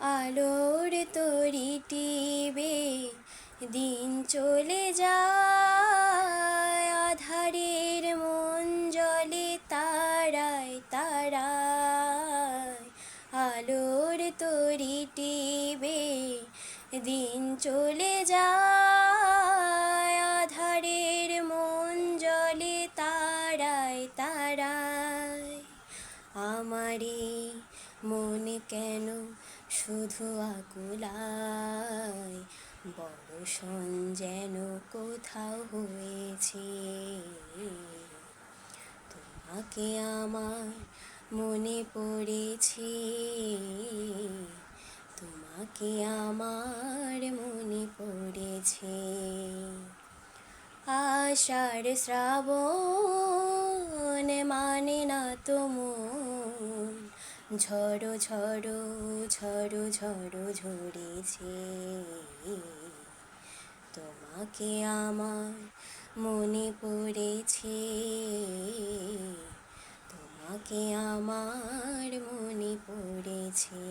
আলোর তরি টিবে দিন চলে যায়, আধারের মন জলে তারায় তারায়। আলোর তরি টিবে দিন চলে যায়, আধারের মন জলে তারায় তারায়। আমারে মনে কেন শুধু আকুলায়, বর্ষণ যেন কোথাও হয়েছে। তোমাকে আমার মনে পড়েছে, তোমাকে আমার মনে পড়েছে। আষাঢ় শ্রাবণ মানে না তো মন, ঝড়ো ঝড়ো ঝড়ো ঝড়ো ঝরেছে। তোমাকে আমার মনে পড়েছে, তোমাকে আমার মনে পড়েছে।